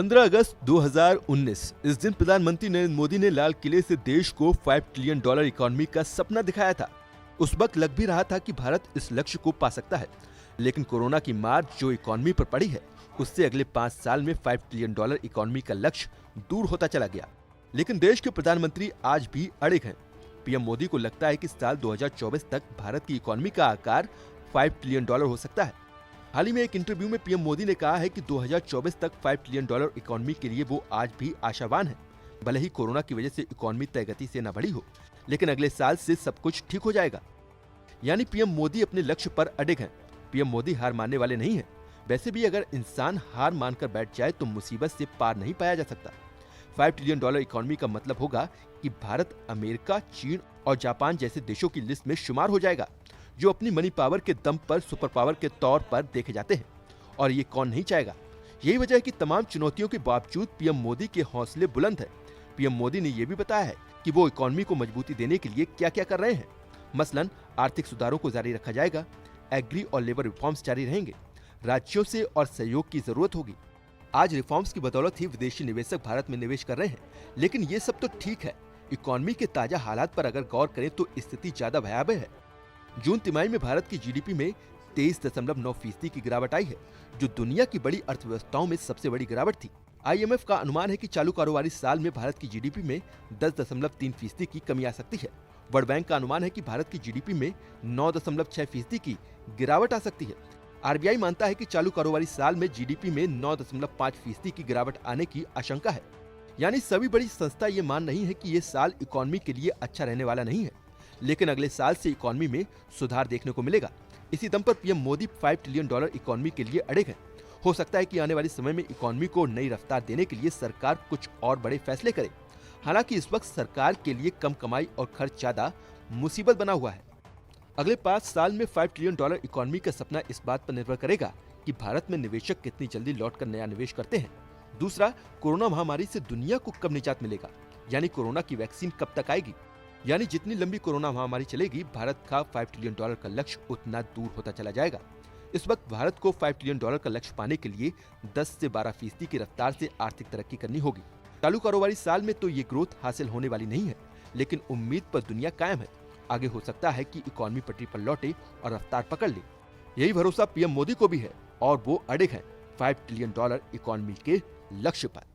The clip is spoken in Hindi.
15 अगस्त 2019 इस दिन प्रधानमंत्री नरेंद्र मोदी ने लाल किले से देश को $5 ट्रिलियन इकोनॉमी का सपना दिखाया था। उस वक्त लग भी रहा था कि भारत इस लक्ष्य को पा सकता है, लेकिन कोरोना की मार जो इकोनॉमी पर पड़ी है उससे अगले 5 साल में $5 ट्रिलियन इकोनॉमी का लक्ष्य दूर होता चला गया। लेकिन देश के प्रधानमंत्री आज भी अड़िग हैं। पीएम मोदी को लगता है कि साल 2024 तक भारत की इकोनॉमी का आकार $5 ट्रिलियन हो सकता है। हाल ही में एक इंटरव्यू में पीएम मोदी ने कहा है कि 2024 तक $5 ट्रिलियन इकोनॉमी के लिए वो आज भी आशावान है। भले ही कोरोना की वजह से इकोनॉमी तय गति से न बढ़ी हो, लेकिन अगले साल से सब कुछ ठीक हो जाएगा। यानी पीएम मोदी अपने लक्ष्य पर अडिग हैं। पीएम मोदी हार मानने वाले नहीं हैं। वैसे भी अगर इंसान हार मानकर बैठ जाए तो मुसीबत से पार नहीं पाया जा सकता। $5 ट्रिलियन इकोनॉमी का मतलब होगा कि भारत अमेरिका, चीन और जापान जैसे देशों की लिस्ट में शुमार हो जाएगा, जो अपनी मनी पावर के दम पर सुपर पावर के तौर पर देखे जाते हैं। और ये कौन नहीं चाहेगा। यही वजह है कि तमाम चुनौतियों के बावजूद पीएम मोदी के हौसले बुलंद हैं। पीएम मोदी ने यह भी बताया है कि वो इकोनॉमी को मजबूती देने के लिए क्या क्या कर रहे हैं। मसलन आर्थिक सुधारों को जारी रखा जाएगा, एग्री और लेबर रिफॉर्म्स जारी रहेंगे, राज्यों से और सहयोग की जरूरत होगी। आज रिफॉर्म्स की बदौलत ही विदेशी निवेशक भारत में निवेश कर रहे हैं, लेकिन ये सब तो ठीक है। इकोनॉमी के ताजा हालात पर अगर गौर करें तो स्थिति ज्यादा भयावह है। जून तिमाही में भारत की जीडीपी में 23.9% की गिरावट आई है, जो दुनिया की बड़ी अर्थव्यवस्थाओं में सबसे बड़ी गिरावट थी। IMF का अनुमान है कि चालू कारोबारी साल में भारत की जीडीपी में 10.3% की कमी आ सकती है। वर्ल्ड बैंक का अनुमान है कि भारत की जीडीपी में 9.6% की गिरावट आ सकती है। RBI मानता है कि चालू कारोबारी साल में जीडीपी में 9.5% की गिरावट आने की आशंका है। यानी सभी बड़ी संस्था ये मान रही है कि ये साल इकोनॉमी के लिए अच्छा रहने वाला नहीं है, लेकिन अगले साल से इकोनॉमी में सुधार देखने को मिलेगा। इसी दम पर पीएम मोदी $5 ट्रिलियन इकोनॉमी के लिए अड़िग हैं। हो सकता है कि आने वाले समय में इकोनॉमी को नई रफ्तार देने के लिए सरकार कुछ और बड़े फैसले करे। हालांकि इस वक्त सरकार के लिए कम कमाई और खर्च ज्यादा मुसीबत बना हुआ है। अगले 5 साल में $5 ट्रिलियन इकोनॉमी का सपना इस बात पर निर्भर करेगा कि भारत में निवेशक कितनी जल्दी लौटकर नया निवेश करते हैं। दूसरा, कोरोना महामारी से दुनिया को कब निजात मिलेगा, यानी कोरोना की वैक्सीन कब तक आएगी। यानी जितनी लंबी कोरोना महामारी चलेगी, भारत का $5 ट्रिलियन का लक्ष्य उतना दूर होता चला जाएगा। इस वक्त भारत को $5 ट्रिलियन का लक्ष्य पाने के लिए 10 से 12% की रफ्तार से आर्थिक तरक्की करनी होगी। चालू कारोबारी साल में तो ये ग्रोथ हासिल होने वाली नहीं है, लेकिन उम्मीद पर दुनिया कायम है। आगे हो सकता है कि इकोनॉमी पटरी पर लौटे और रफ्तार पकड़ ले। यही भरोसा पीएम मोदी को भी है और वो अड़िग हैं $5 ट्रिलियन इकोनॉमी के लक्ष्य पर।